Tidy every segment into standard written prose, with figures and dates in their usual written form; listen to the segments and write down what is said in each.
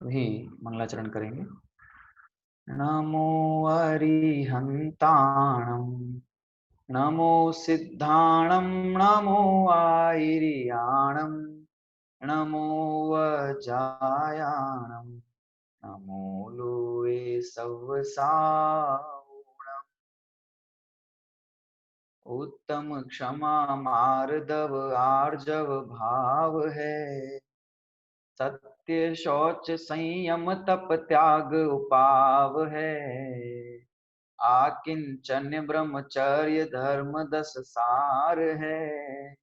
वही मंगलाचरण करेंगे। नमो अरिहंताणं नमो सिद्धाणं नमो आयर्याणं नमो वज्रायाणं नमो लोए सवसावूणम्। उत्तम क्षमा मार्दव आर्जव भाव है, सत्य शौच संयम तप त्याग उपाव है। आकिंचन्य ब्रह्मचर्य धर्म 10 सार है,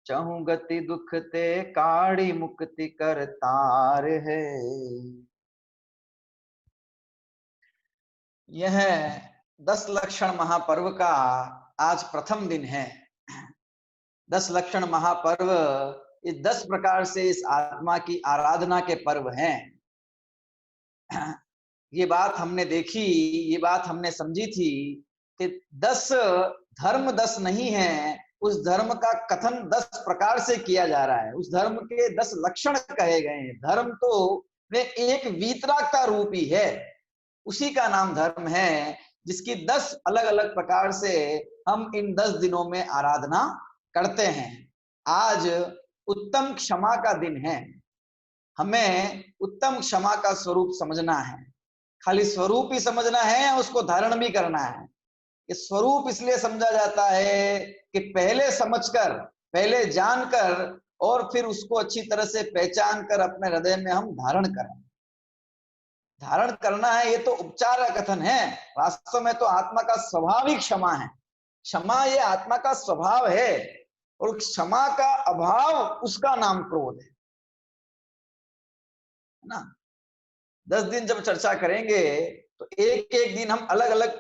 चहु गति दुख ते काढ़ी मुक्ति कर तार है। यह 10 लक्षण महापर्व का आज प्रथम दिन है। 10 लक्षण महापर्व इस 10 प्रकार से इस आत्मा की आराधना के पर्व हैं। ये बात हमने देखी, ये बात हमने समझी थी कि 10 धर्म 10 नहीं है, उस धर्म का कथन 10 प्रकार से किया जा रहा है। उस धर्म के 10 लक्षण कहे गए हैं। धर्म तो वे एक वीतराग का रूप ही है, उसी का नाम धर्म है, जिसकी 10 अलग अलग प्रकार से हम इन 10 दिनों में आराधना करते हैं। आज उत्तम क्षमा का दिन है। हमें उत्तम क्षमा का स्वरूप समझना है। खाली स्वरूप ही समझना है या उसको धारण भी करना है। ये स्वरूप इसलिए समझा जाता है कि पहले समझकर, पहले जानकर और फिर उसको अच्छी तरह से पहचान कर अपने हृदय में हम धारण करें। धारण करना है, ये तो उपचार का कथन है। वास्तव में तो आत्मा का स्वभाव ही क्षमा है। क्षमा ये आत्मा का स्वभाव है, और क्षमा का अभाव उसका नाम क्रोध है ना। 10 दिन जब चर्चा करेंगे तो एक एक दिन हम अलग अलग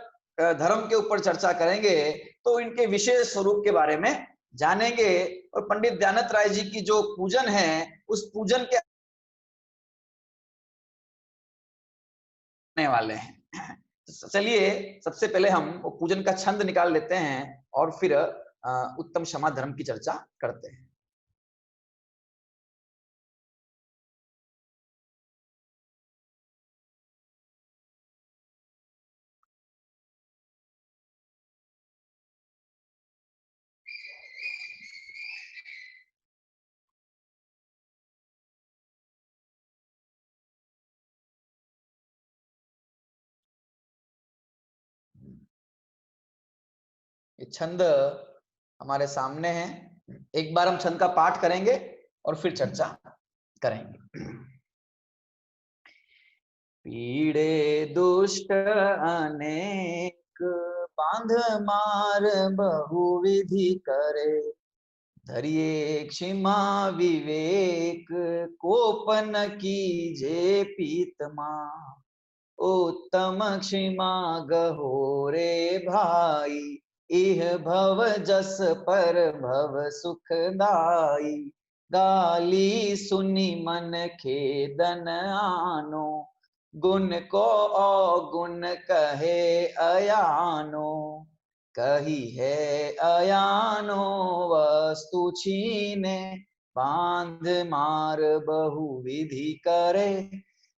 धर्म के ऊपर चर्चा करेंगे, तो इनके विशेष स्वरूप के बारे में जानेंगे। और पंडित दयानंद राय जी की जो पूजन है, उस पूजन के वाले हैं। चलिए सबसे पहले हम वो पूजन का छंद निकाल लेते हैं और फिर उत्तम क्षमा धर्म की चर्चा करते हैं। ये छंद हमारे सामने है। एक बार हम छंद का पाठ करेंगे और फिर चर्चा करेंगे। पीड़े दुष्ट अनेक, बांध मार बहुविधि करे, धरिए क्षमा विवेक, कोपन कीजे पीतमा। उत्तम क्षमा गहोरे भाई, इह भव जस पर भव सुखदाई। गाली सुनी मन खेदन आनो, गुण को अवगुण कहे अयानो। कही है अयानो वस्तु छीने, बांध मार बहुविधि करे।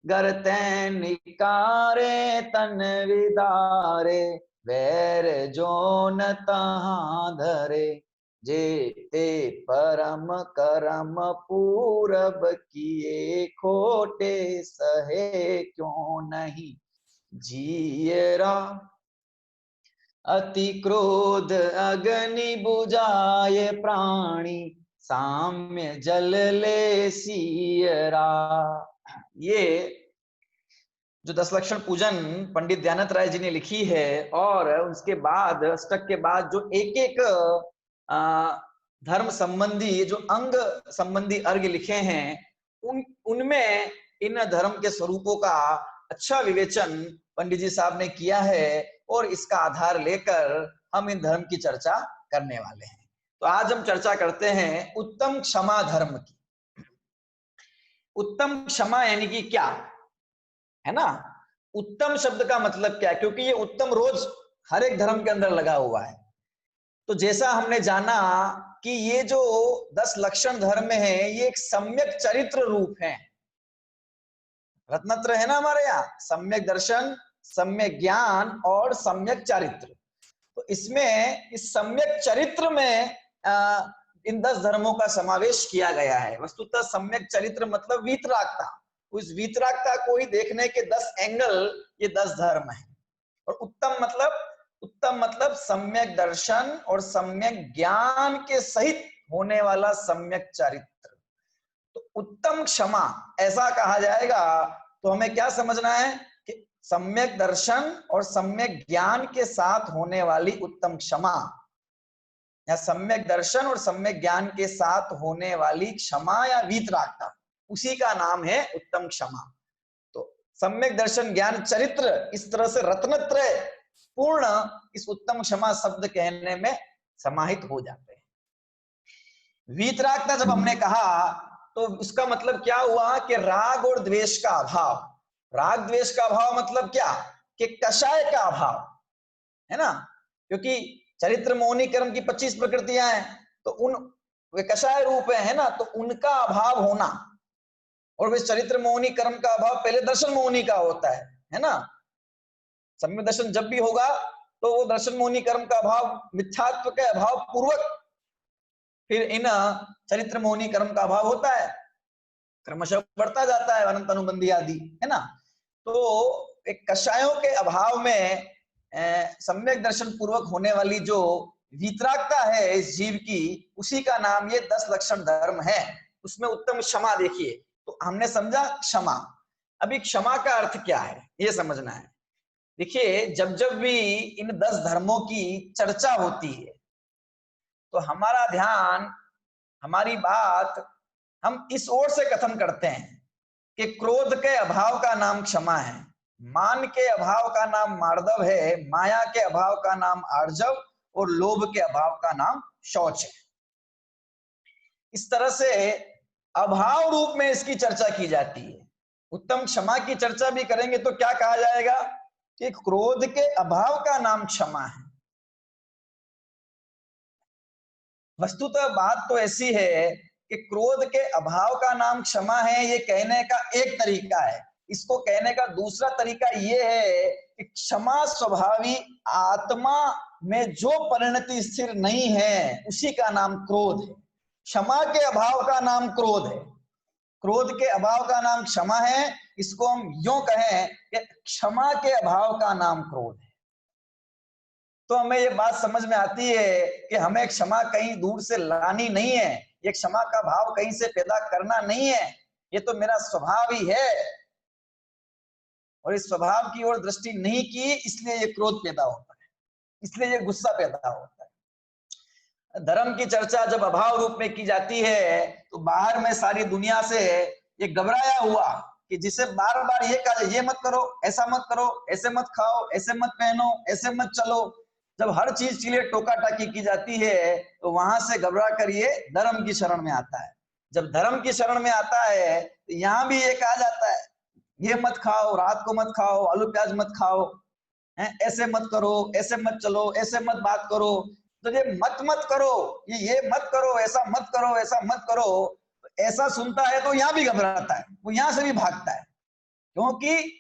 गरते निकारे तन विदारे, वैर जो न तहाँ धरे। जेते परम करम पूरब किए, खोटे सहे क्यों नहीं जियरा। अति क्रोध अग्नि बुझाए प्राणी, साम्य जल ले सियरा। ये जो 10 लक्षण पूजन पंडित दयानंद राय जी ने लिखी है, और उसके बाद अष्टक के बाद जो एक एक धर्म संबंधी जो अंग संबंधी अर्घ्य लिखे हैं, उनमें इन धर्म के स्वरूपों का अच्छा विवेचन पंडित जी साहब ने किया है, और इसका आधार लेकर हम इन धर्म की चर्चा करने वाले हैं। तो आज हम चर्चा करते हैं उत्तम क्षमा धर्म की। उत्तम क्षमा यानी कि क्या है ना। उत्तम शब्द का मतलब क्या है, क्योंकि ये उत्तम रोज हर एक धर्म के अंदर लगा हुआ है। तो जैसा हमने जाना कि ये जो 10 लक्षण धर्म है, ये एक सम्यक चरित्र रूप है। रत्नत्रय है ना हमारे यहाँ, सम्यक दर्शन, सम्यक ज्ञान और सम्यक चरित्र। तो इसमें इस सम्यक चरित्र में इन 10 धर्मों का समावेश किया गया है। वस्तुतः सम्यक चरित्र मतलब वीतरागता, उस वीतरागता को ही देखने के 10 एंगल ये 10 धर्म है। और उत्तम मतलब सम्यक दर्शन और सम्यक ज्ञान के सहित होने वाला सम्यक चरित्र। तो उत्तम क्षमा ऐसा कहा जाएगा तो हमें क्या समझना है कि सम्यक दर्शन और सम्यक ज्ञान के साथ होने वाली उत्तम क्षमा, या सम्यक दर्शन और सम्यक ज्ञान के साथ होने वाली क्षमा या वीतरागता, उसी का नाम है उत्तम क्षमा। तो सम्यक दर्शन ज्ञान चरित्र इस तरह से रत्नत्रय पूर्ण इस उत्तम क्षमा शब्द कहने में समाहित हो जाते हैं। वीतरागता जब हमने कहा तो उसका मतलब क्या हुआ कि राग और द्वेष का अभाव। राग द्वेष का अभाव मतलब क्या कि कषाय का अभाव है ना, क्योंकि चरित्र मोहिनी कर्म की 25 प्रकृतियां हैं, तो उन वे कषाय रूप है ना, तो उनका अभाव होना। और वे चरित्र मोहिनी कर्म का अभाव पहले दर्शन मोहिनी का होता है ना। सम्यक दर्शन जब भी होगा तो वो दर्शन मोहिनी कर्म का अभाव, मिथ्यात्व के अभाव पूर्वक फिर इन चरित्र मोहिनी कर्म का अभाव होता है, क्रमशः बढ़ता जाता है अनंत अनुबंधी आदि, है ना। तो एक कषायों के अभाव में सम्यक दर्शन पूर्वक होने वाली जो वीतरागता है इस जीव की, उसी का नाम ये 10 लक्षण धर्म है। उसमें उत्तम क्षमा देखिए, तो हमने समझा क्षमा। अभी क्षमा का अर्थ क्या है ये समझना है। देखिए जब जब भी इन 10 धर्मों की चर्चा होती है तो हमारा ध्यान, हमारी बात हम इस ओर से कथन करते हैं कि क्रोध के अभाव का नाम क्षमा है, मान के अभाव का नाम मार्दव है, माया के अभाव का नाम आर्जव और लोभ के अभाव का नाम शौच है। इस तरह से अभाव रूप में इसकी चर्चा की जाती है। उत्तम क्षमा की चर्चा भी करेंगे तो क्या कहा जाएगा कि क्रोध के अभाव का नाम क्षमा है। वस्तुतः बात तो ऐसी है कि क्रोध के अभाव का नाम क्षमा है, ये कहने का एक तरीका है। इसको कहने का दूसरा तरीका ये है कि क्षमा स्वभावी आत्मा में जो परिणति स्थिर नहीं है उसी का नाम क्रोध है। क्षमा के अभाव का नाम क्रोध है, क्रोध के अभाव का नाम क्षमा है। इसको हम यूं कहें कि क्षमा के अभाव का नाम क्रोध है। तो हमें ये बात समझ में आती है कि हमें क्षमा कहीं दूर से लानी नहीं है, ये क्षमा का भाव कहीं से पैदा करना नहीं है, ये तो मेरा स्वभाव ही है। और इस स्वभाव की ओर दृष्टि नहीं की इसलिए ये क्रोध पैदा होता है, इसलिए ये गुस्सा पैदा होता है। धर्म की चर्चा जब अभाव रूप में की जाती है तो बाहर में सारी दुनिया से ये घबराया हुआ कि जिसे बार बार ये कहा जाए ये मत करो, ऐसा मत करो, ऐसे मत खाओ, ऐसे मत पहनो, ऐसे मत चलो, जब हर चीज के लिए टोका टाकी की जाती है तो वहां से घबरा कर ये धर्म की शरण में आता है। जब धर्म की शरण में आता है तो यहाँ भी ये कहा जाता है ये मत खाओ, रात को मत खाओ, आलू प्याज मत खाओ, ऐसे मत करो, ऐसे मत चलो, ऐसे मत बात करो। तो ये मत करो, ये मत करो, ऐसा मत करो, ऐसा मत करो, तो ऐसा सुनता है तो यहाँ भी घबराता है, वो यहां से भी भागता है। क्योंकि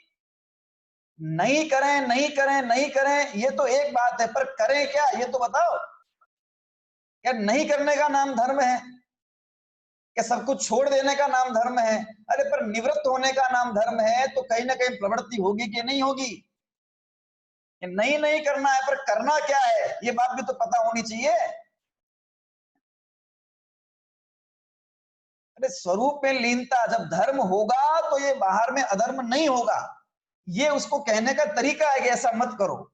नहीं करें नहीं करें नहीं करें ये तो एक बात है, पर करें क्या ये तो बताओ। क्या नहीं करने का नाम धर्म है? क्या सब कुछ छोड़ देने का नाम धर्म है? अरे पर निवृत्त होने का नाम धर्म है, तो कहीं ना कहीं प्रवृत्ति होगी कि नहीं होगी? नहीं नहीं करना है, पर करना क्या है ये बात भी तो पता होनी चाहिए। अरे स्वरूप में लीनता, जब धर्म होगा तो ये बाहर में अधर्म नहीं होगा, ये उसको कहने का तरीका है कि ऐसा मत करो।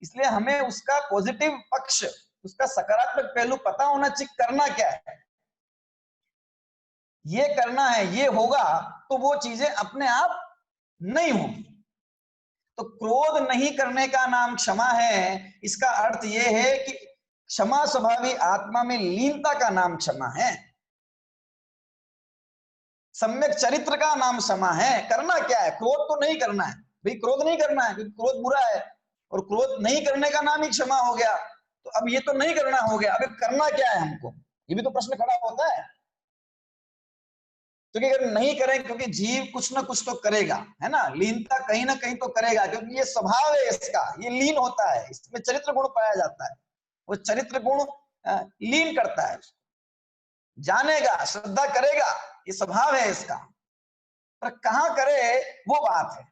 इसलिए हमें उसका पॉजिटिव पक्ष, उसका सकारात्मक पहलू पता होना चाहिए, करना क्या है, ये करना है, ये होगा, तो वो चीजें अपने आप नहीं होगी। तो क्रोध नहीं करने का नाम क्षमा है। इसका अर्थ यह है कि क्षमा स्वभावी आत्मा में लीनता का नाम क्षमा है, सम्यक चरित्र का नाम क्षमा है। करना क्या है? क्रोध तो नहीं करना है भाई, क्रोध नहीं करना है क्योंकि क्रोध बुरा है, और क्रोध नहीं करने का नाम ही क्षमा हो गया। तो अब ये तो नहीं करना हो गया, अब करना क्या है हमको, ये भी तो प्रश्न खड़ा होता है। क्योंकि अगर नहीं करें, क्योंकि जीव कुछ ना कुछ तो करेगा, है ना, लीनता कहीं ना कहीं तो करेगा, क्योंकि ये स्वभाव है इसका, ये लीन होता है, इसमें चरित्र गुण पाया जाता है, वो चरित्र गुण लीन करता है, जानेगा, श्रद्धा करेगा, ये स्वभाव है इसका, पर कहां करे वो बात है।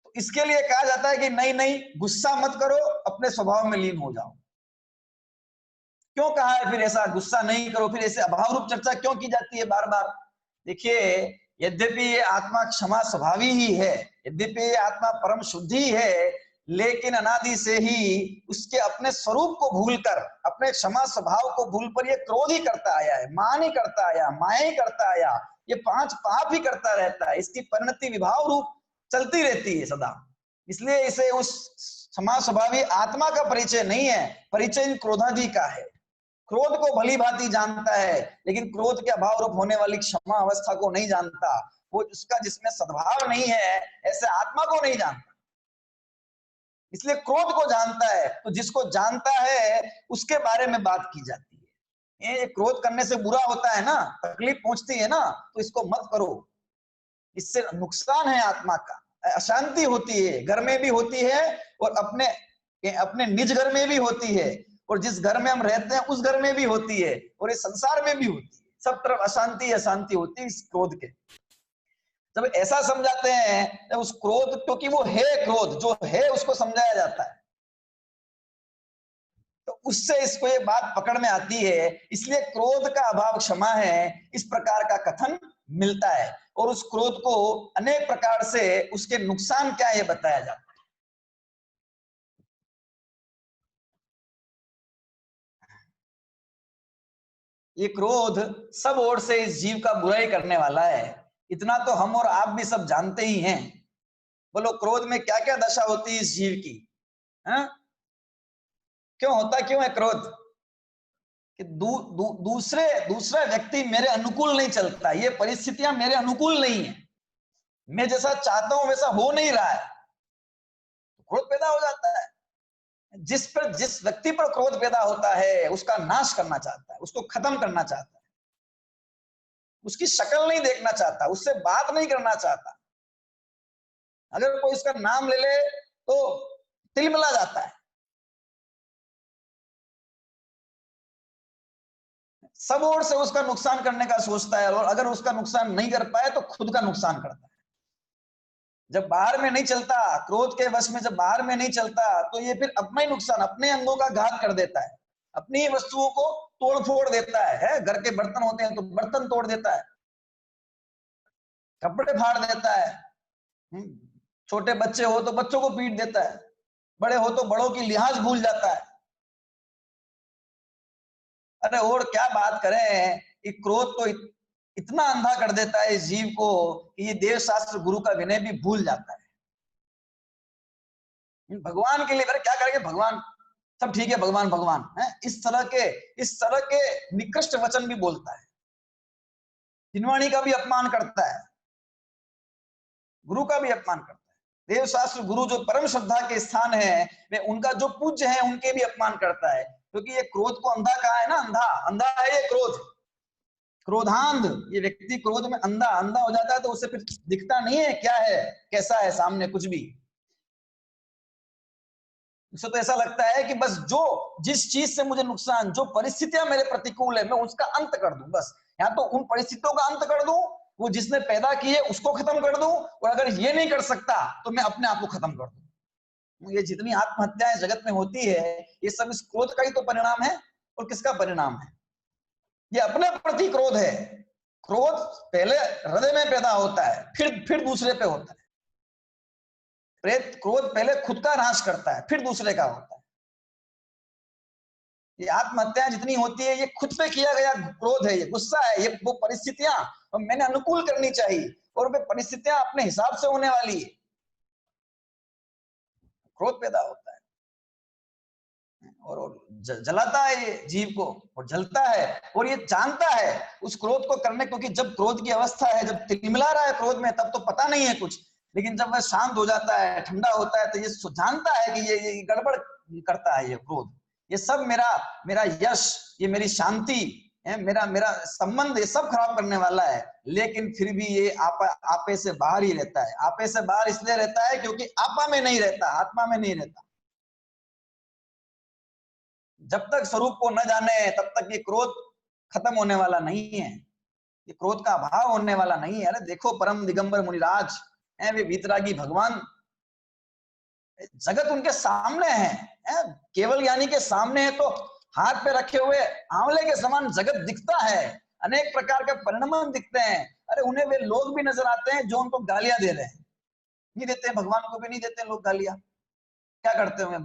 तो इसके लिए कहा जाता है कि नहीं नहीं, गुस्सा मत करो, अपने स्वभाव में लीन हो जाओ। क्यों कहा है फिर ऐसा, गुस्सा नहीं करो, फिर ऐसे अभाव रूप चर्चा क्यों की जाती है बार बार? देखिए, यद्यपि ये आत्मा क्षमा स्वभावी ही है, यद्यपि ये आत्मा परम शुद्धि है, लेकिन अनादि से ही उसके अपने स्वरूप को भूलकर, अपने क्षमा स्वभाव को भूलकर ये क्रोध ही करता आया है, मान ही करता आया, माया ही करता आया, ये 5 पाप ही करता रहता है, इसकी परिणति विभाव रूप चलती रहती है सदा। इसलिए इसे उस क्षमा स्वभावी आत्मा का परिचय नहीं है, परिचय इन क्रोधादि का है। क्रोध को भली भांति जानता है, लेकिन क्रोध के अभाव रूप होने वाली क्षमा अवस्था को नहीं जानता। वो उसका जिसमें सद्भाव नहीं है, ऐसे आत्मा को नहीं जानता, इसलिए क्रोध को जानता है। तो जिसको जानता है उसके बारे में बात की जाती है। ये क्रोध करने से बुरा होता है ना, तकलीफ पहुंचती है ना, तो इसको मत करो, इससे नुकसान है आत्मा का, अशांति होती है, घर में भी होती है और अपने निज घर में भी होती है, और जिस घर में हम रहते हैं उस घर में भी होती है, और इस संसार में भी होती है, सब तरफ अशांति अशांति होती है इस क्रोध के। जब ऐसा समझाते हैं उस क्रोध, क्योंकि वो है क्रोध, जो है उसको समझाया जाता है, तो उससे इसको ये बात पकड़ में आती है। इसलिए क्रोध का अभाव क्षमा है, इस प्रकार का कथन मिलता है, और उस क्रोध को अनेक प्रकार से उसके नुकसान क्या है ये बताया जाता है। ये क्रोध सब ओर से इस जीव का बुराई करने वाला है, इतना तो हम और आप भी सब जानते ही हैं। बोलो, क्रोध में क्या क्या दशा होती है इस जीव की, है? क्यों होता, क्यों है क्रोध? कि दूसरा व्यक्ति मेरे अनुकूल नहीं चलता, ये परिस्थितियां मेरे अनुकूल नहीं है, मैं जैसा चाहता हूं वैसा हो नहीं रहा है, क्रोध पैदा हो जाता है। जिस व्यक्ति पर क्रोध पैदा होता है उसका नाश करना चाहता है, उसको खत्म करना चाहता है, उसकी शक्ल नहीं देखना चाहता, उससे बात नहीं करना चाहता। अगर कोई उसका नाम ले ले तो तिलमिला जाता है। सब ओर से उसका नुकसान करने का सोचता है, और अगर उसका नुकसान नहीं कर पाए तो खुद का नुकसान करता है। जब बाहर में नहीं चलता, क्रोध के वश में जब बाहर में नहीं चलता, तो ये फिर अपना ही नुकसान, अपने अंगों का घात कर देता है, अपनी वस्तुओं को तोड़ फोड़ देता है। घर के बर्तन होते हैं तो बर्तन तोड़ देता है, कपड़े फाड़ देता है, छोटे बच्चे हो तो बच्चों को पीट देता है, बड़े हो तो बड़ों की लिहाज भूल जाता है। अरे और क्या बात करें, कि क्रोध तो इतना अंधा कर देता है इस जीव को कि ये देव शास्त्र गुरु का विनय भी भूल जाता है। भगवान के लिए अरे क्या करेंगे, भगवान सब ठीक है, भगवान भगवान है, इस तरह के निकृष्ट वचन भी बोलता है, हिनवाणी का भी अपमान करता है, गुरु का भी अपमान करता है। देव शास्त्र गुरु जो परम श्रद्धा के स्थान है, वे उनका जो पूज्य है उनके भी अपमान करता है, क्योंकि ये क्रोध को अंधा कहा है ना, अंधा अंधा है ये क्रोध, क्रोधांध। ये व्यक्ति क्रोध में अंधा अंधा हो जाता है, तो उसे फिर दिखता नहीं है क्या है, कैसा है सामने, कुछ भी। उसे तो ऐसा लगता है कि बस जिस चीज से मुझे नुकसान, जो परिस्थितियां मेरे प्रतिकूल है, मैं उसका अंत कर दूं, बस या तो उन परिस्थितियों का अंत कर दूं, वो जिसने पैदा की है उसको खत्म कर दूं, और अगर ये नहीं कर सकता तो मैं अपने आप को खत्म कर दूं। ये जितनी आत्महत्याएं जगत में होती है, ये सब इस क्रोध का ही तो परिणाम है। और किसका परिणाम है? ये अपने प्रति क्रोध है। क्रोध पहले हृदय में पैदा होता है, फिर दूसरे पे होता है। प्रेत क्रोध पहले खुद का नाश करता है, फिर दूसरे का होता है। ये आत्महत्याएं जितनी होती है, ये खुद पे किया गया क्रोध है, ये गुस्सा है, ये वो परिस्थितियां मैंने अनुकूल करनी चाहिए, और वे परिस्थितियां अपने हिसाब से होने वाली है, क्रोध पैदा होता है। और जलाता है ये जीव को, और जलता है, और ये जानता है उस क्रोध को करने, क्योंकि जब क्रोध की अवस्था है, जब तिलमिला रहा है क्रोध में, तब तो पता नहीं है कुछ, लेकिन जब वह शांत हो जाता है, ठंडा होता है, तो ये जानता है कि ये गड़बड़ करता है, ये क्रोध, ये सब मेरा यश, ये मेरी शांति, मेरा मेरा संबंध ये सब खराब करने वाला है, लेकिन फिर भी ये आपे से बाहर ही रहता है। आपे से बाहर इसलिए रहता है क्योंकि आपा में नहीं रहता, आत्मा में नहीं रहता। जब तक स्वरूप को न जाने तब तक ये क्रोध खत्म होने वाला नहीं है, ये क्रोध का अभाव होने वाला नहीं है। अरे देखो परम दिगंबर मुनिराज हैं, वे वीतरागी भगवान, जगत उनके सामने है, केवल ज्ञानी के सामने है तो हाथ पे रखे हुए आंवले के समान जगत दिखता है, अनेक प्रकार के परिणाम दिखते हैं। अरे उन्हें वे लोग भी नजर आते हैं जो उनको गालियां दे रहे हैं। नहीं देते, भगवान को भी नहीं देते लोग गालियां। क्या करते होंगे,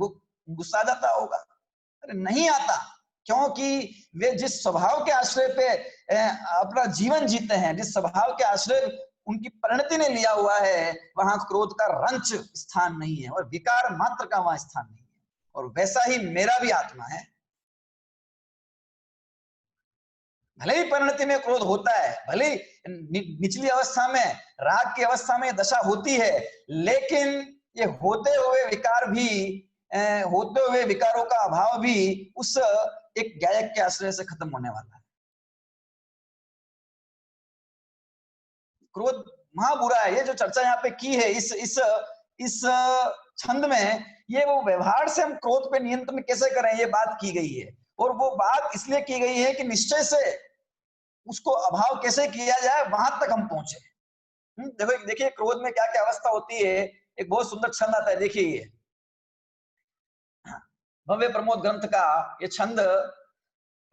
गुस्सा आ जाता होगा? अरे नहीं आता, क्योंकि वे जिस स्वभाव के आश्रय पे अपना जीवन जीते हैं, जिस स्वभाव के आश्रय उनकी परिणति ने लिया हुआ है, वहां क्रोध का रंच स्थान नहीं है और विकार मात्र का वहां स्थान नहीं है। और वैसा ही मेरा भी आत्मा है। भले ही परिणति में क्रोध होता है, भले ही निचली अवस्था में, राग की अवस्था में दशा होती है, लेकिन ये होते हुए विकार भी, होते हुए विकारों का अभाव भी उस एक गायक के आश्रय से खत्म होने वाला है। क्रोध महाबुरा है। ये जो चर्चा यहाँ पे की है इस छंद में, ये वो व्यवहार से हम क्रोध पे नियंत्रण कैसे करें, ये बात की गई है। और वो बात इसलिए की गई है कि निश्चय से उसको अभाव कैसे किया जाए, वहां तक हम पहुंचे। देखो देखिए क्रोध में क्या क्या अवस्था होती है। एक बहुत सुंदर छंद आता है, देखिए ये भव्य प्रमोद ग्रंथ का ये छंद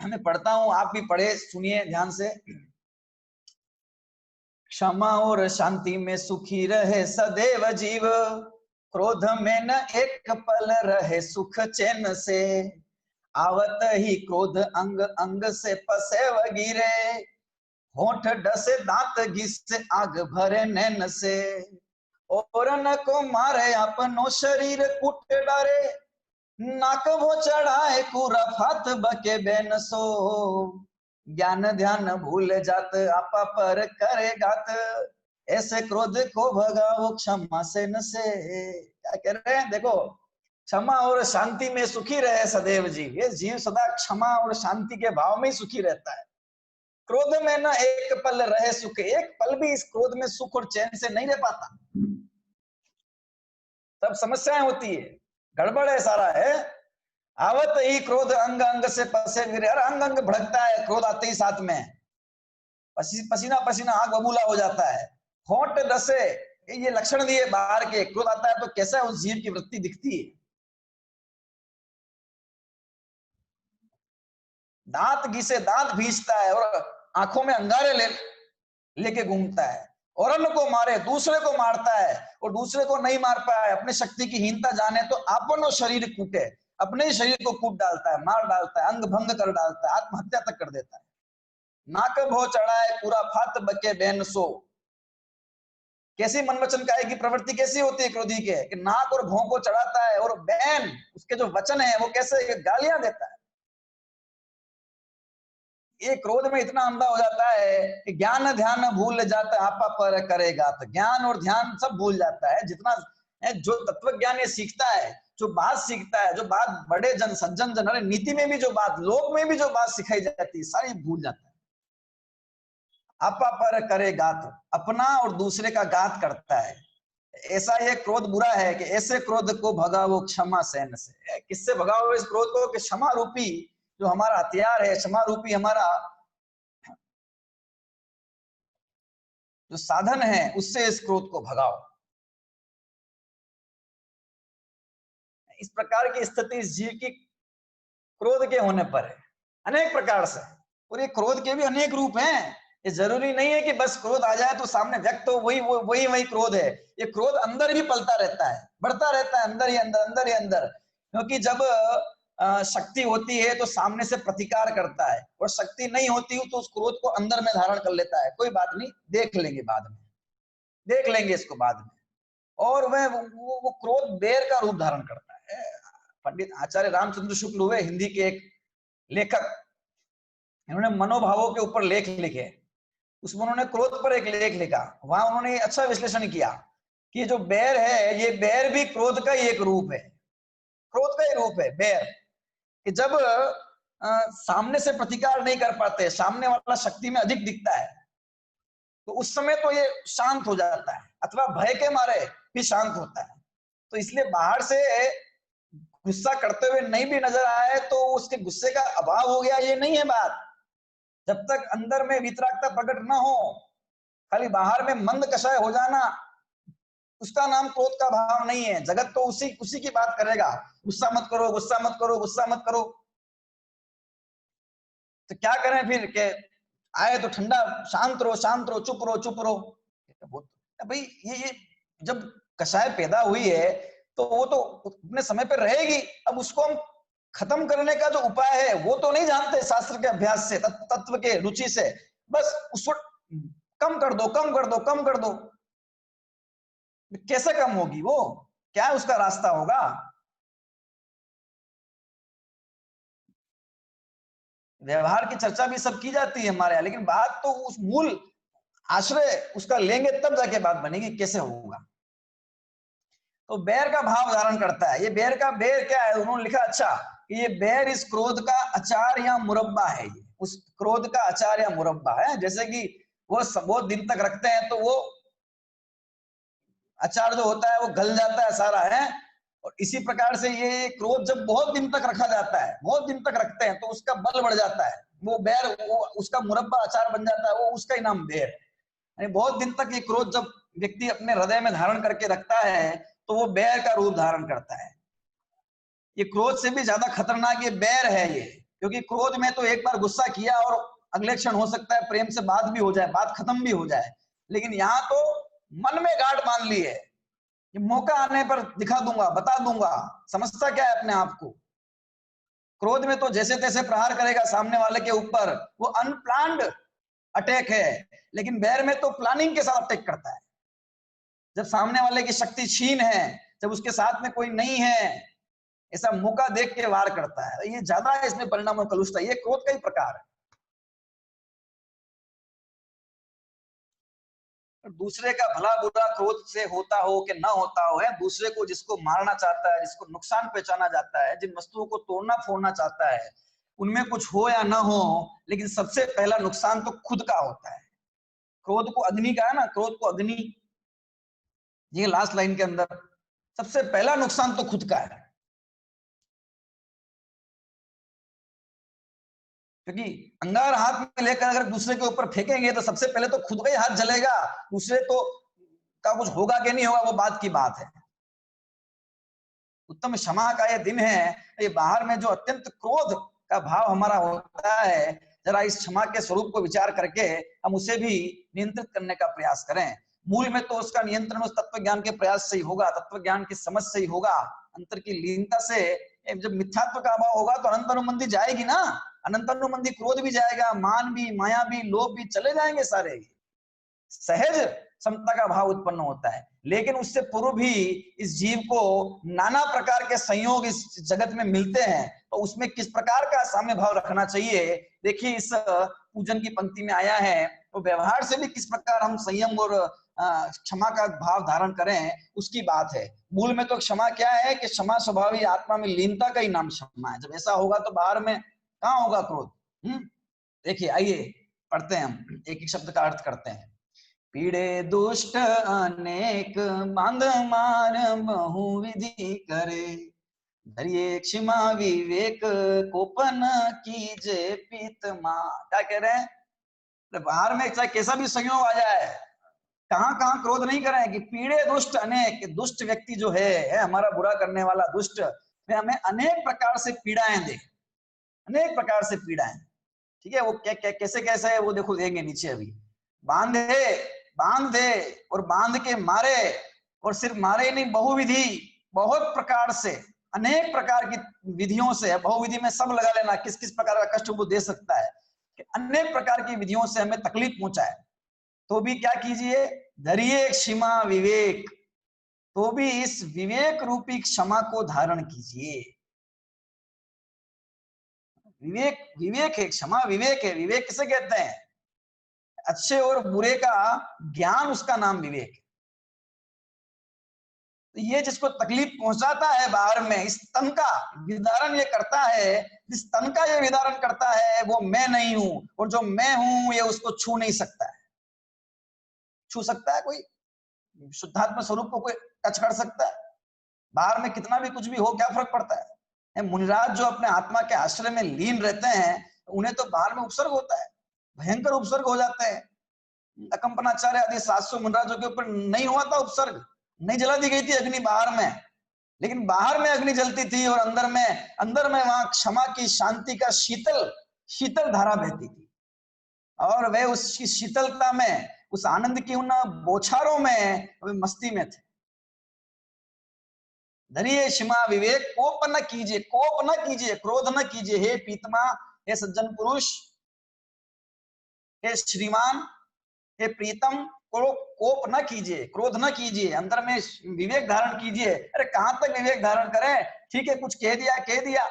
मैं पढ़ता हूं, आप भी पढ़े, सुनिए ध्यान से। क्षमा और शांति में सुखी रहे सदैव जीव, क्रोध में न एक पल रहे सुख चैन से। आवत ही क्रोध अंग अंग से पसेव गिरे, होठ डसे दांत घिसे आग भरे नैन से। और न को मारे अपनो शरीर कुट डारे, नाक वो चढ़ाए पूरा फात बके बेन सो। ज्ञान ध्यान भूल जात आपा पर करे गात, ऐसे क्रोध को भगाओ क्षमा से न से। क्या कह रहे हैं, देखो क्षमा और शांति में सुखी रहे सदैव जीव। ये जीव सदा क्षमा और शांति के भाव में ही सुखी रहता है। क्रोध में न एक पल रहे सुख, एक पल भी इस क्रोध में सुख और चैन से नहीं रह पाता, तब समस्याएं होती है, गड़बड़ है सारा है। आवत ही क्रोध अंग अंग से पसे गिरे, अंग अंग भड़कता है क्रोध आते ही, साथ में पसीना पसीना आग बबूला हो जाता है। होंठ डसे, ये लक्षण दिए बाहर के, क्रोध आता है तो कैसा उस जीव की वृत्ति दिखती है। दांत घिसे, दांत भींचता है और आंखों में अंगारे लेके घूमता है। और अन्य को मारे, दूसरे को मारता है, और दूसरे को नहीं मार पाए, अपने शक्ति की हीनता जाने तो आपनो शरीर कूटे, अपने ही शरीर को कूट डालता है, मार डालता है, अंग भंग कर डालता है, आत्महत्या तक कर देता है। नाक भो चढ़ाए पूरा फात बके बैन सो। कैसी मन वचन काय की प्रवृत्ति कैसी होती है क्रोधी के, कि नाक और भों को चढ़ाता है, और बैन उसके जो वचन है वो कैसे गालियां देता है। ये क्रोध में इतना अंधा हो जाता है कि ज्ञान ध्यान भूल जाता है आपा पर करेगा, तो ज्ञान और ध्यान सब भूल जाता है। जितना जो तत्व ज्ञान ये सीखता है, जो बात सीखता है, जो बात बड़े जन सज्जन जन, अरे नीति में भी जो बात, लोक में भी जो बात सिखाई जाती है, सारी भूल जाता है। आपा पर करे गात, अपना और दूसरे का गात करता है। ऐसा ये क्रोध बुरा है कि ऐसे क्रोध को भगाओ क्षमा सेन से। किससे भगाओ इस क्रोध को, कि क्षमा रूपी जो हमारा हथियार है, क्षमा रूपी हमारा जो साधन है, उससे इस क्रोध को भगाओ। इस प्रकार की स्थिति इस जीव की क्रोध के होने पर है, अनेक प्रकार से। और ये क्रोध के भी अनेक रूप हैं। ये जरूरी नहीं है कि बस क्रोध आ जाए तो सामने व्यक्त हो वही क्रोध है। ये क्रोध अंदर भी पलता रहता है, बढ़ता रहता है, अंदर ही अंदर, अंदर ही अंदर। क्योंकि जब शक्ति होती है तो सामने से प्रतिकार करता है, और शक्ति नहीं होती तो उस क्रोध को अंदर में धारण कर लेता है। कोई बात नहीं, देख लेंगे बाद में, देख लेंगे इसको बाद में। और वह वो क्रोध बेर का रूप धारण करता है। पंडित आचार्य रामचंद्र शुक्ल हुए हिंदी के एक लेखक, इन्होंने मनोभावों के ऊपर लेख लिखे। उसमें उन्होंने क्रोध पर एक लेख लिखा। वहां उन्होंने अच्छा विश्लेषण किया कि जो बैर है, ये बैर भी क्रोध का ही एक रूप है, क्रोध का ही रूप है बैर। कि जब सामने से प्रतिकार नहीं कर पाते, सामने वाला शक्ति में अधिक दिखता है, तो उस समय तो ये शांत हो जाता है, अथवा भय के मारे भी शांत होता है। तो इसलिए बाहर से गुस्सा करते हुए नहीं भी नजर आए तो उसके गुस्से का अभाव हो गया, ये नहीं है बात। जब तक अंदर में वितरागता प्रकट ना हो, खाली बाहर में मंद कषाय हो जाना, उसका नाम क्रोध का भाव नहीं है। जगत तो उसी की बात करेगा, गुस्सा मत करो, गुस्सा मत करो, गुस्सा मत करो। तो क्या करें फिर के आए तो ठंडा, शांत रहो, शांत रहो, चुप रहो, चुप रहो। भाई ये जब कषाय पैदा हुई है तो वो तो अपने समय पर रहेगी। अब उसको हम खत्म करने का जो उपाय है वो तो नहीं जानते शास्त्र के अभ्यास से, तत्व के रुचि से। बस उसको कम कर दो, कम कर दो, कम कर दो। कैसे कम होगी वो? क्या उसका रास्ता होगा? व्यवहार की चर्चा भी सब की जाती है हमारे यहाँ, लेकिन बात तो उस मूल आश्रय उसका लेंगे तब जाके बात बनेगी, कैसे होगा। तो बैर का भाव धारण करता है। ये बैर क्या है, उन्होंने लिखा अच्छा कि ये बैर इस क्रोध का अचार या मुरब्बा है। ये उस क्रोध का अचार या मुरब्बा है। जैसे कि वो बहुत दिन तक रखते हैं तो वो अचार जो होता है वो गल जाता है सारा, है। और इसी प्रकार से ये क्रोध जब बहुत दिन तक रखा जाता है, बहुत दिन तक रखते हैं तो उसका बल बढ़ जाता है, वो बैर, वो उसका मुरब्बा अचार बन जाता है, वो उसका ही नाम बैर। यानी बहुत दिन तक ये क्रोध जब व्यक्ति अपने हृदय में धारण करके रखता है तो वो बैर का रूप धारण करता है। ये क्रोध से भी ज्यादा खतरनाक ये बैर है ये, क्योंकि क्रोध में तो एक बार गुस्सा किया और अगले क्षण हो सकता है प्रेम से बात भी हो जाए, बात खत्म भी हो जाए। लेकिन यहाँ तो मन में गांठ बांध ली है, ये मौका आने पर दिखा दूंगा, बता दूंगा। समझता क्या है अपने आप को? क्रोध में तो जैसे तैसे प्रहार करेगा सामने वाले के ऊपर, वो अनप्लान्ड अटैक है। लेकिन बैर में तो प्लानिंग के साथ अटैक करता है। जब सामने वाले की शक्ति छीन है, जब उसके साथ में कोई नहीं है, ऐसा मौका देख के वार करता है। ये ज्यादा इसमें परिणाम और कलुषता, ये क्रोध का ही प्रकार है। दूसरे का भला बुरा क्रोध से होता हो कि ना होता हो, है दूसरे को जिसको मारना चाहता है, जिसको नुकसान पहुंचाना चाहता है, जिन वस्तुओं को तोड़ना फोड़ना चाहता है, उनमें कुछ हो या ना हो, लेकिन सबसे पहला नुकसान तो खुद का होता है। क्रोध को अग्नि का है ना, क्रोध को अग्नि, ये लास्ट लाइन के अंदर सबसे पहला नुकसान तो खुद का है। क्योंकि अंगार हाथ में लेकर अगर दूसरे के ऊपर फेंकेंगे तो सबसे पहले तो खुद का ही हाथ जलेगा, दूसरे तो का कुछ होगा कि नहीं होगा वो बात की बात है। उत्तम क्षमा का ये दिन है। ये बाहर में जो अत्यंत क्रोध का भाव हमारा होता है, जरा इस क्षमा के स्वरूप को विचार करके हम उसे भी नियंत्रित करने का प्रयास करें। मूल में तो उसका नियंत्रण उस तत्व ज्ञान के प्रयास से ही होगा, तत्व ज्ञान की समझ से ही होगा, अंतर की लीनता से। जब मिथ्यात्व का अभाव होगा तो अनंत अनुबंधी जाएगी ना, अनंत अनुबंधी क्रोध भी जाएगा, मान भी, माया भी, लोभ भी चले जाएंगे सारे। सहज समता का भाव उत्पन्न होता है। लेकिन उससे पूर्व भी इस जीव को नाना प्रकार के संयोग इस जगत में मिलते हैं, तो उसमें किस प्रकार का साम्य भाव रखना चाहिए। देखिए इस पूजन की पंक्ति में आया है, तो व्यवहार से भी किस प्रकार हम संयम और क्षमा का भाव धारण करें, उसकी बात है। मूल में तो क्षमा क्या है कि क्षमा स्वभावी आत्मा में लीनता का ही नाम क्षमा है। जब ऐसा होगा तो बाहर में कहाँ होगा क्रोध। देखिए आइए पढ़ते हैं, हम एक एक शब्द का अर्थ करते हैं। पीड़े दुष्ट अनेक बांध मार बहुविधि करे, धरिए क्षमा विवेक कोपन कीजे पीत मां। क्या कह रहे हैं? बाहर में चाहे कैसा भी संयोग आ जाए, कहां कहां क्रोध नहीं करें कि पीड़े दुष्ट अनेक, दुष्ट व्यक्ति जो है हमारा बुरा करने वाला दुष्ट, में हमें अनेक प्रकार से पीड़ाएं दे, अनेक प्रकार से पीड़ाएं। ठीक है, वो कैसे कैसे है वो देखो, देंगे नीचे अभी। बांध दे और बांध के मारे, और सिर्फ मारे ही नहीं, बहुविधि, बहुत प्रकार से, अनेक प्रकार की विधियों से, बहुविधि में सब लगा लेना, किस किस प्रकार का कष्ट वो दे सकता है, कि अनेक प्रकार की विधियों से हमें तकलीफ पहुंचाए, तो भी क्या कीजिए, धरिए क्षमा विवेक, तो भी इस विवेक रूपी क्षमा को धारण कीजिए। विवेक, विवेक है, क्षमा विवेक है। विवेक किसे कहते हैं? अच्छे और बुरे का ज्ञान, उसका नाम विवेक है। तो ये जिसको तकलीफ पहुंचाता है बाहर में, इस तन का विदारण ये करता है, जिस तन का ये विदारण करता है वो मैं नहीं हूं, और जो मैं हूं ये उसको छू नहीं सकता है। छू सकता है कोई? शुद्धात्मा स्वरूप को कोई टच कर सकता है? बाहर में कितना भी कुछ भी हो, क्या फर्क पड़ता है? मुनिराज जो अपने आत्मा के आश्रय में लीन रहते हैं, उन्हें तो बाहर में उपसर्ग होता है, भयंकर उपसर्ग हो जाते हैं। अकंपनाचार्य आदि 700 मुनिराजों के ऊपर नहीं हुआ था उपसर्ग, नहीं जला दी गई थी अग्नि बाहर में, लेकिन बाहर में अग्नि जलती थी और अंदर में वहां क्षमा की, शांति का शीतल शीतल धारा बहती थी। और वे उसकी शीतलता में, उस आनंद की उन बौछारों में वे मस्ती में थे। धरिए क्षमा विवेक, कोप न कीजिए, कोप न कीजिए, क्रोध न कीजिए, हे पीतमा, हे सज्जन पुरुष, हे श्रीमान, हे प्रीतम, कोप न कीजिए, क्रोध न कीजिए, अंदर में विवेक धारण कीजिए। अरे कहां तक विवेक धारण करें? ठीक है, कुछ कह दिया,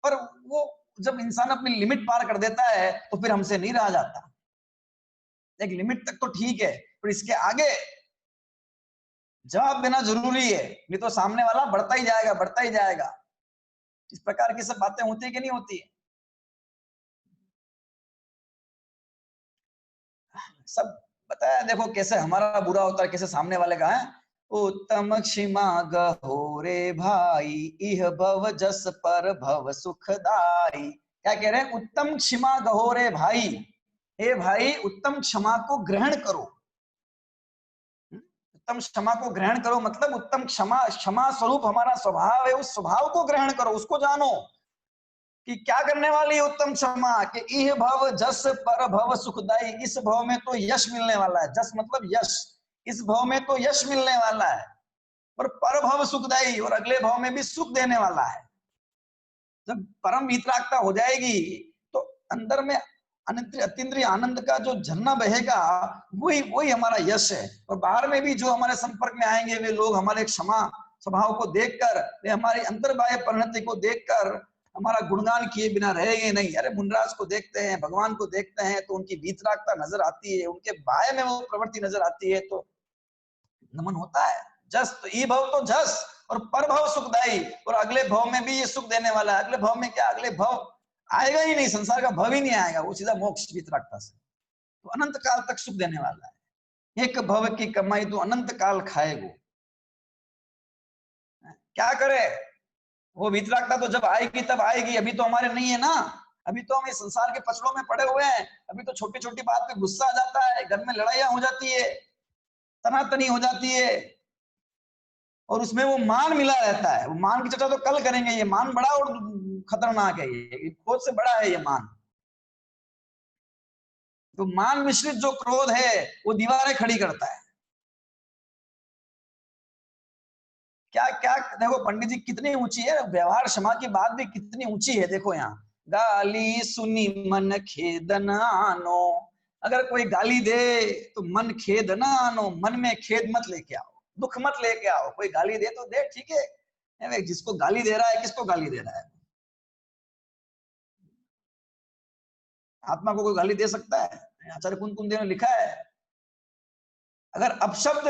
पर वो जब इंसान अपनी लिमिट पार कर देता है तो फिर हमसे नहीं रहा जाता। एक लिमिट तक तो ठीक है, पर इसके आगे जवाब देना जरूरी है, नहीं तो सामने वाला बढ़ता ही जाएगा। इस प्रकार की सब बातें होती है कि नहीं होती है? सब बताया, देखो कैसे हमारा बुरा होता है, कैसे सामने वाले का है। उत्तम क्षमा गहो रे भाई, इह भव जस पर भव सुखदाई। क्या कह रहे हैं? उत्तम क्षमा गहो रे भाई, हे भाई उत्तम क्षमा को ग्रहण करो। उत्तम क्षमा को ग्रहण करो मतलब उत्तम क्षमा स्वरूप हमारा स्वभाव है, उस स्वभाव को ग्रहण करो, उसको जानो कि क्या करने वाली है उत्तम क्षमा, कि इह भव जस पर भव सुखदाई। इस भव में तो यश मिलने वाला है, जस मतलब यश, इस भव में तो यश मिलने वाला है, और पर भव सुखदाई, और अगले भव में भी सुख देने वाला है। जब परम वितरागता हो जाएगी तो अंदर में अतीन्द्रिय आनंद का जो झरना बहेगा, वही हमारा यश है। और बाहर में भी जो हमारे संपर्क में आएंगे वे लोग हमारे क्षमा स्वभाव को देखकर, वे हमारी अंतर्बाह्य परिणति को देखकर हमारा गुणगान किए बिना रहेंगे नहीं। अरे मुनराज को देखते हैं, भगवान को देखते हैं तो उनकी वीतरागता नजर आती है, उनके बाह्य में वो प्रवृत्ति नजर आती है, तो नमन होता है। जस तो ई भव तो जस, और पर भव सुखदाई, और अगले भव में भी ये सुख देने वाला है। अगले भव में क्या, अगले भव आएगा ही नहीं, संसार का भव ही नहीं आएगा, वो सीधा मोक्ष वीतरागता से, तो अनंत काल तक सुख देने वाला है। एक भव की कमाई तो अनंत काल खाएगो। क्या करे वो वीतरागता? तो जब आएगी तब आएगी, अभी तो हमारे नहीं है ना। अभी तो हम इस संसार के पचड़ों में पड़े हुए हैं। अभी तो छोटी छोटी बात पे गुस्सा आ जाता है, घर में लड़ाइयां हो जाती है, तनातनी हो जाती है, और उसमें वो मान मिला रहता है। वो मान की चर्चा तो कल करेंगे। ये मान बड़ा और खतरनाक है, ये क्रोध से बड़ा है ये मान। तो मान मिश्रित जो क्रोध है वो दीवारें खड़ी करता है। क्या क्या देखो पंडित जी कितनी ऊंची है व्यवहार क्षमा की बात भी, कितनी ऊंची है। देखो यहाँ, गाली सुनी मन खेद न आनो। अगर कोई गाली दे तो मन खेद न आनो, मन में खेद मत लेके आओ, दुख मत लेके आओ। कोई गाली दे तो दे, ठीक है, जिसको गाली दे रहा है, किसको गाली दे रहा है? आत्मा को कोई गाली दे सकता है? आचार्य कुंद ने लिखा है, अगर अपशब्द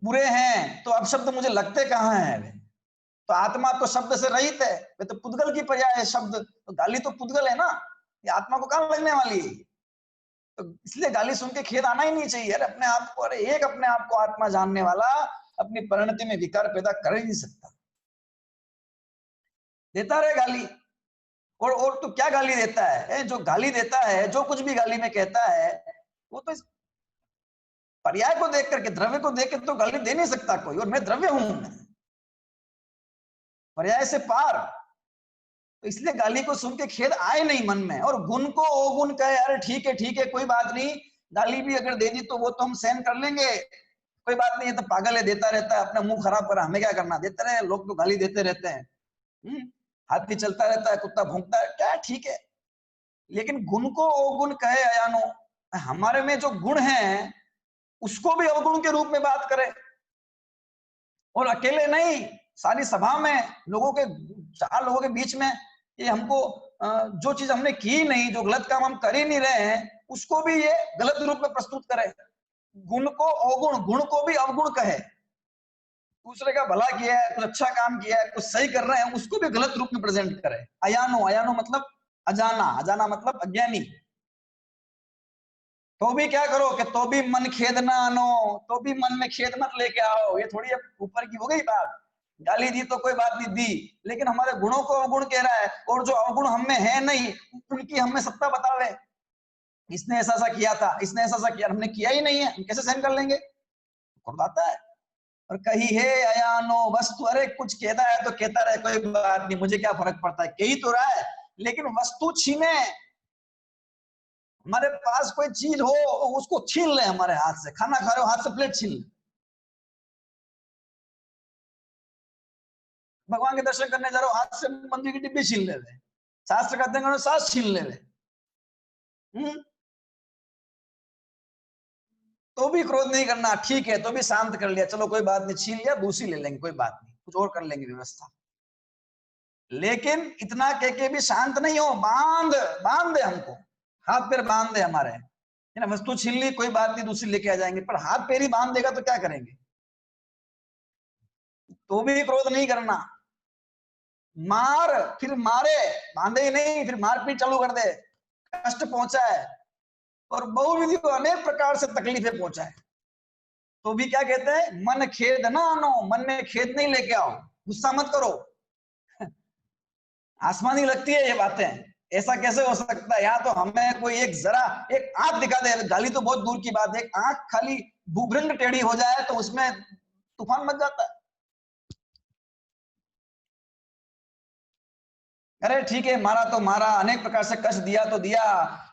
बुरे हैं तो अपशब्द मुझे लगते कहाँ हैं? तो आत्मा तो शब्द से रहित है, वे तो पुद्गल की पर्याय है शब्द, तो गाली तो पुद्गल है ना, ये आत्मा को कहाँ लगने वाली है? तो इसलिए गाली सुन के खेद आना ही नहीं चाहिए। अरे अपने आप को, अरे एक अपने आप को आत्मा जानने वाला अपनी परिणति में विकार पैदा कर ही नहीं सकता। देता रहे गाली, और तो क्या गाली देता है? जो गाली देता है, जो कुछ भी गाली में कहता है, वो तो इस पर्याय को देख करके, द्रव्य को देख के तो गाली दे नहीं सकता कोई। और मैं द्रव्य हूं, पर्याय से पार, तो इसलिए गाली को सुन के खेद आए नहीं मन में। और गुण को अवगुण कहे, अरे ठीक है कोई बात नहीं, गाली भी अगर दे दी तो वो तो हम सहन कर लेंगे, कोई बात नहीं, ये तो पागल है, देता रहता है, अपना मुंह खराब करा, हमें क्या करना, देते रहे, लोग तो गाली देते रहते हैं। हाथी चलता रहता है, कुत्ता भौंकता है, क्या ठीक है। लेकिन गुण को अवगुण कहे अयानो, हमारे में जो गुण है उसको भी अवगुण के रूप में बात करे। और अकेले नहीं, सारी सभा में लोगों के, 4 लोगों के बीच में, ये हमको जो चीज हमने की नहीं, जो गलत काम हम कर ही नहीं रहे हैं, उसको भी ये गलत रूप में प्रस्तुत करे। गुण को अवगुण, गुण को भी अवगुण कहे, दूसरे का भला किया है, कुछ अच्छा काम किया है, कुछ सही कर रहे हैं, उसको भी गलत रूप में प्रेजेंट करे। अयानो, अयानो मतलब अजाना, अजाना मतलब अज्ञानी। तो भी क्या करो कि तो भी मन खेद ना आनो, तो भी मन में खेद मत लेके आओ। ये थोड़ी ऊपर की हो गई बात, गाली दी तो कोई बात नहीं दी, लेकिन हमारे गुणों को अवगुण कह रहा है, और जो अवगुण हम में है नहीं उनकी हमें सत्ता बतावे। इसने ऐसा सा किया था, इसने ऐसा सा किया, हमने किया ही नहीं है, हम कैसे सहन कर लेंगे? आता है। और कही है अयानो वस्तु, अरे कुछ कहता है तो कहता रहे, कोई बात नहीं, मुझे क्या फर्क पड़ता है, कह ही तो रहा है, लेकिन वस्तु छीने। हमारे पास कोई चीज हो उसको छीन ले, हमारे हाथ से खाना खा रहे हो हाथ से प्लेट छीन ले, भगवान के दर्शन करने जा रहे हो हाथ से मंदिर की डिब्बी छीन ले, शास्त्र का अध्ययन करो सांस छीन ले। तो भी क्रोध नहीं करना, ठीक है, तो भी शांत कर लिया, चलो कोई बात नहीं, छीन लिया दूसरी ले लेंगे, कोई बात नहीं, कुछ और कर लेंगे व्यवस्था। लेकिन इतना कह के भी शांत नहीं हो, बांध बांध दे हमको, हाथ पैर बांध दे हमारे, है ना। वस्तु छीन ली कोई बात नहीं, दूसरी लेके आ जाएंगे, पर हाथ पैर ही बांध देगा तो क्या करेंगे? तो भी क्रोध नहीं करना। मार, फिर मारे, बांधे ही नहीं, फिर मारपीट चालू कर दे, कष्ट पहुंचा है और बहुविधि को अनेक प्रकार से तकलीफें पहुंचा है, तो भी क्या कहते हैं, मन खेद ना आनो, मन में खेद नहीं लेके आओ, गुस्सा मत करो। आसमानी लगती है ये बातें, ऐसा कैसे हो सकता है? यहाँ तो हमें कोई एक जरा एक आंख दिखा दे, गाली तो बहुत दूर की बात है, एक आंख खाली भूभृंग टेढ़ी हो जाए तो उसमें तूफान मच जाता है। अरे ठीक है, मारा तो मारा, अनेक प्रकार से कष्ट दिया तो दिया,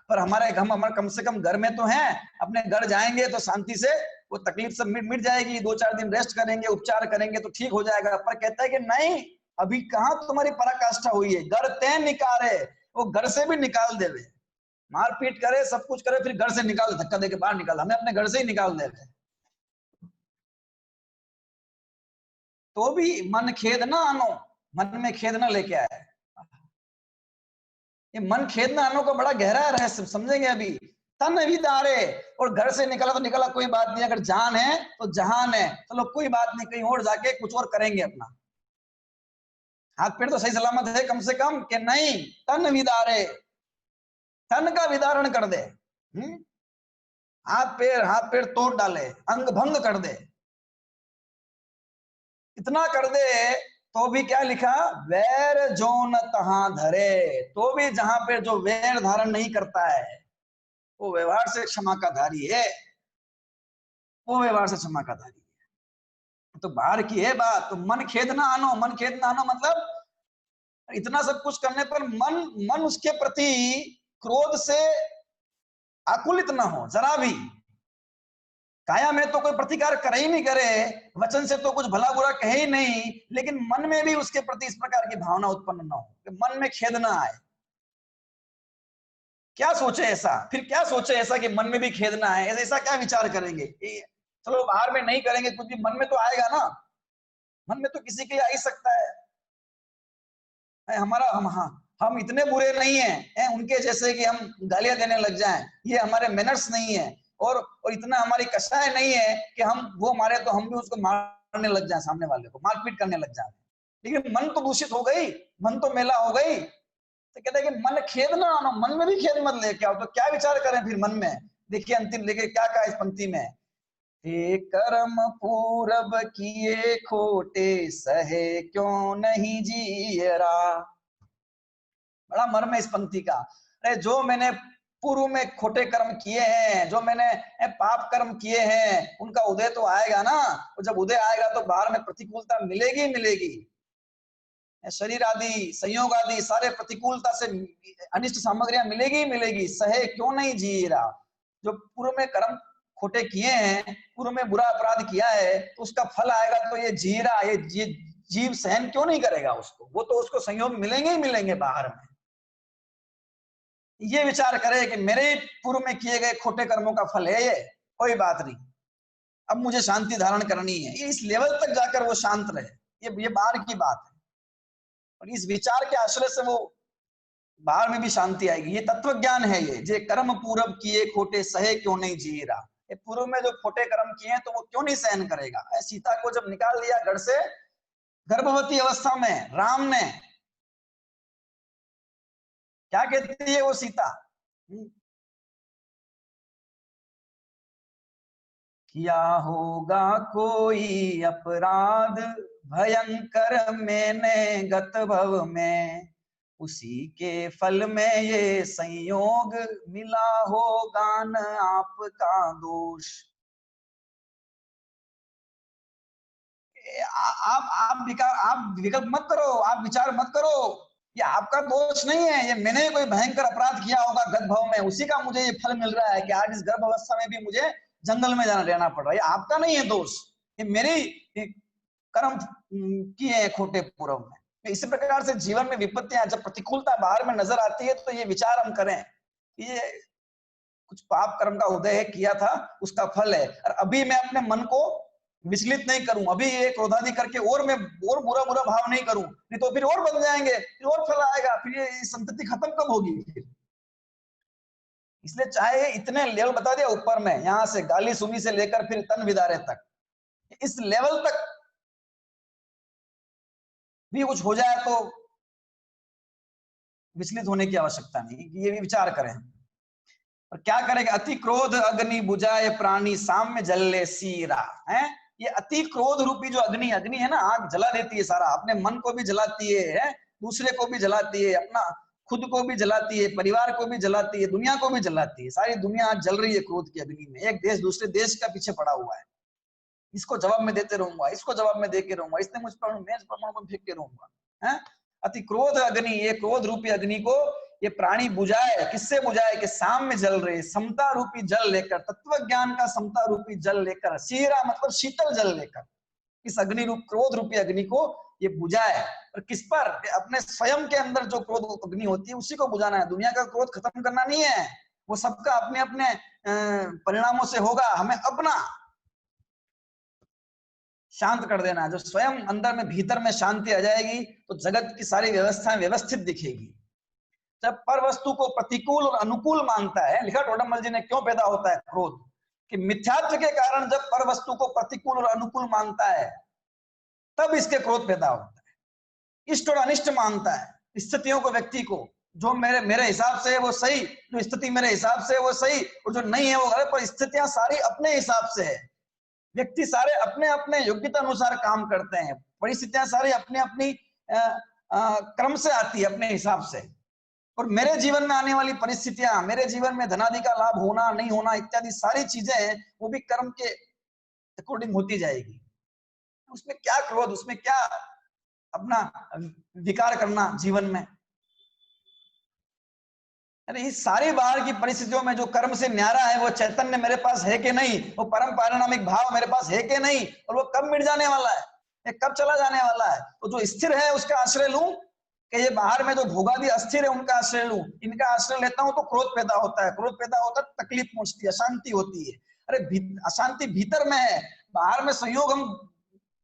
पर हमारे हमारे कम से कम घर में तो हैं, अपने घर जाएंगे तो शांति से वो तकलीफ सब मिट जाएगी, 2-4 दिन रेस्ट करेंगे, उपचार करेंगे तो ठीक हो जाएगा। पर कहता है कि नहीं, अभी कहाँ तुम्हारी पराकाष्ठा हुई है, घर ते निकाले, वो घर से भी निकाल देवे, मारपीट करे सब कुछ करे, फिर घर से निकाल, धक्का देके बाहर निकाल, हमें अपने घर से ही निकाल देवे। तो भी मन खेद ना आनो, मन में खेद ना लेके आए। ये मन खेद ना आनो का बड़ा गहरा रहस्य समझेंगे अभी। तन विदारे, और घर से निकला तो निकला, कोई बात नहीं, अगर जान है तो जहान है, चलो कोई बात नहीं, कहीं और जाके कुछ और करेंगे अपना, हाथ पैर तो सही सलामत है कम से कम, कि नहीं, तन विदारे, तन का विदारण कर दे, हाथ पैर तोड़ डाले, अंग भंग कर दे, इतना कर दे। तो भी क्या लिखा, वैर जो न तहां धरे, तो भी जहां पे जो वैर धारण नहीं करता है वो व्यवहार से क्षमा का धारी है, वो व्यवहार से क्षमा का धारी है। तो बाहर की है बात, तो मन खेद ना आनो, मन खेद ना आनो मतलब इतना सब कुछ करने पर मन मन उसके प्रति क्रोध से आकुलित ना हो जरा भी, काया में तो कोई प्रतिकार करे ही नहीं, करे वचन से तो कुछ भला बुरा कहे ही नहीं, लेकिन मन में भी उसके प्रति इस प्रकार की भावना उत्पन्न ना हो कि मन में खेद ना आए। क्या सोचे ऐसा, फिर क्या सोचे ऐसा कि मन में भी खेद ना आए, ऐसा क्या विचार करेंगे? चलो बाहर में नहीं करेंगे कुछ भी, मन में तो आएगा ना, मन में तो किसी के आ ही सकता है। हमारा हम इतने बुरे नहीं हैं उनके जैसे कि हम गालियां देने लग जाएं, ये हमारे मैनर्स नहीं है, और इतना हमारी कषाय नहीं है कि हम वो मारे तो हम भी उसको मारने लग जाएं, सामने वाले को मारपीट करने लग जाए। लेकिन मन तो दूषित हो गई, मन तो मेला हो गई, तो कहते हैं कि मन खेद ना आना, मन में भी खेद मत लेके आओ। तो क्या विचार करें फिर मन में? देखिए अंतिम लेके क्या कहा इस पंक्ति में, हे कर्म पूरब किए खोटे सहे क्यों नहीं जीरा। बड़ा मर्म है इस पंक्ति का। अरे जो मैंने पूर्व में खोटे कर्म किए हैं, जो मैंने पाप कर्म किए हैं, उनका उदय तो आएगा ना, और जब उदय आएगा तो बाहर में प्रतिकूलता मिलेगी मिलेगी, शरीर आदि संयोग आदि सारे प्रतिकूलता से अनिष्ट सामग्रियां मिलेगी मिलेगी, सहे क्यों नहीं जी रहा। जो पूर्व में कर्म खोटे किए हैं, पूर्व में बुरा अपराध किया है, तो उसका फल आएगा तो ये जी रहा, ये जीव सहन क्यों नहीं करेगा उसको, वो तो उसको संयोग मिलेंगे ही मिलेंगे बाहर में। ये विचार करे कि मेरे पूर्व में किए गए खोटे कर्मों का फल है ये, कोई बात नहीं, अब मुझे शांति धारण करनी है, ये इस लेवल तक जाकर वो शांत रहे, ये बाहर की बात है। और इस विचार के आश्रय से वो बाहर में भी शांति आएगी। ये तत्व ज्ञान है, ये जे कर्म पूरब किए खोटे सहे क्यों नहीं जी रहा, ये पूर्व में जो खोटे कर्म किए हैं तो वो क्यों नहीं सहन करेगा। सीता को जब निकाल दिया घर से गर्भवती अवस्था में राम ने, क्या कहती है वो सीता, किया होगा कोई अपराध भयंकर मैंने गत भव में, उसी के फल में ये संयोग मिला होगा न आपका दोष। आप विकल्प मत करो, आप विचार मत करो, ये आपका दोष नहीं है, ये मैंने कोई भयंकर अपराध किया होगा गत भव में, उसी का मुझे ये फल मिल रहा है कि आज इस गर्भ अवस्था में भी मुझे जंगल में जाना रहना पड़ रहा है। ये आपका नहीं है दोष, ये मेरी कर्म किए हैं खोटे पूर्व में। इसी प्रकार से जीवन में विपत्तियां जब प्रतिकूलता बाहर में नजर आती है तो ये विचार हम करें, ये कुछ पाप कर्म का उदय है, किया था, उसका फल है, और अभी मैं अपने मन को विचलित नहीं करूं, अभी ये क्रोधादि करके और मैं और बुरा बुरा भाव नहीं करूं, नहीं तो फिर और बन जाएंगे, फिर और फल आएगा, फिर ये संतति खत्म कब होगी फिर। इसलिए चाहे इतने लेवल बता दिया ऊपर में, यहां से गाली सुमी से लेकर फिर तन विदारे तक, इस लेवल तक भी कुछ हो जाए तो विचलित होने की आवश्यकता नहीं, कि ये भी विचार करें। और क्या करेगा, अति क्रोध अग्नि बुझाए प्राणी साम्य जल्ले सीरा है। ये अति क्रोध रूपी जो अग्नि, अग्नि है ना, आग जला देती है सारा, अपने मन को भी जलाती है, दूसरे को भी जलाती है, अपना खुद को भी जलाती है, परिवार को भी जलाती है, दुनिया को भी जलाती है, सारी दुनिया आज जल रही है क्रोध की अग्नि में। एक देश दूसरे देश का पीछे पड़ा हुआ है, इसको जवाब में देते रहूंगा, इसको जवाब में देके रहूंगा, इसने मुझ पर, मैं इस परमाणु को फेंक के रहूंगा है। अति क्रोध अग्नि, ये क्रोध रूपी अग्नि को ये प्राणी बुझाए, किससे बुझाए कि साम्य जल रहे, समता रूपी जल लेकर, तत्व ज्ञान का समता रूपी जल लेकर, शीरा मतलब शीतल जल लेकर, इस अग्नि रूप क्रोध रूपी अग्नि को ये बुझाए। और किस पर, अपने स्वयं के अंदर जो क्रोध अग्नि होती है उसी को बुझाना है, दुनिया का क्रोध खत्म करना नहीं है, वो सबका अपने अपने परिणामों से होगा, हमें अपना शांत कर देना। जो स्वयं अंदर में भीतर में शांति आ जाएगी तो जगत की सारी व्यवस्थाएं व्यवस्थित दिखेगी। जब पर वस्तु को प्रतिकूल और अनुकूल मानता है, लिखा टोडरमल जी ने, क्यों पैदा होता है क्रोध, कि मिथ्यात्व के कारण जब पर वस्तु को प्रतिकूल और अनुकूल मानता है तब इसके क्रोध पैदा होता है। इष्ट और अनिष्ट मानता है स्थितियों को, व्यक्ति को, जो मेरे हिसाब से है वो सही, जो स्थिति मेरे हिसाब से है वो सही, और जो नहीं है वो गलत, पर स्थितियां सारी अपने हिसाब से है, व्यक्ति सारे अपने अपने योग्यता अनुसार काम करते हैं, परिस्थितियां सारी अपनी अपनी क्रम से आती है अपने हिसाब से, और मेरे जीवन में आने वाली परिस्थितियां, मेरे जीवन में धनादि का लाभ होना नहीं होना इत्यादि सारी चीजें वो भी कर्म के अकॉर्डिंग होती जाएगी। उसमें क्या क्रोध, उसमें क्या अपना विकार करना जीवन में। अरे इस सारी बाहर की परिस्थितियों में जो कर्म से न्यारा है वो चैतन्य मेरे पास है कि नहीं, वो परम पारिणामिक भाव मेरे पास है कि नहीं, और वो कब मिट जाने वाला है, ये कब चला जाने वाला है। तो जो स्थिर है उसका आश्रय लूं, कि ये बाहर में जो भोगादि अस्थिर है उनका आश्रय लूं, इनका आश्रय लेता हूं तो क्रोध पैदा होता है, क्रोध पैदा होता है तकलीफ पहुंचती है, अशांति होती है। अरे अशांति भीतर में है, बाहर में संयोग हम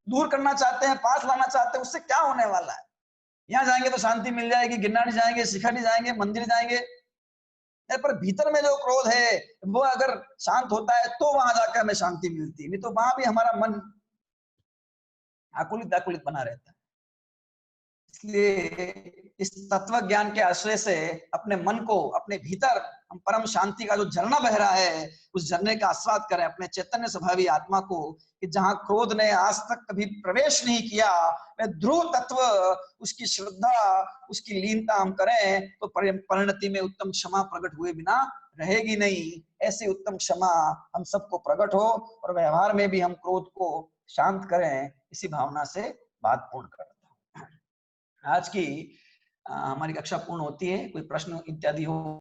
दूर करना चाहते हैं, पास लाना चाहते हैं, उससे क्या होने वाला है। यहाँ जाएंगे तो शांति मिल जाएगी, गिरनारी जाएंगे, शिखर जाएंगे, मंदिर जाएंगे, पर भीतर में जो क्रोध है वो अगर शांत होता है तो वहां जाकर हमें शांति मिलती है, नहीं तो वहां भी हमारा मन आकुलित आकुलित बना रहता है। इसलिए इस तत्व ज्ञान के आश्रय से अपने मन को, अपने भीतर हम परम शांति का जो झरना बह रहा है उस झरने का आस्वाद करें, अपने चैतन्य स्वभावी आत्मा को, कि जहां क्रोध ने आज तक कभी प्रवेश नहीं किया, मैं ध्रुव तत्व, उसकी श्रद्धा, उसकी लीनता हम करें तो परिणति में उत्तम क्षमा प्रकट हुए बिना रहेगी नहीं। ऐसी उत्तम क्षमा हम सबको प्रकट हो और व्यवहार में भी हम क्रोध को शांत करें, इसी भावना से बात पूर्ण करता हूं। आज की हमारी कक्षा पूर्ण होती है। कोई प्रश्न इत्यादि हो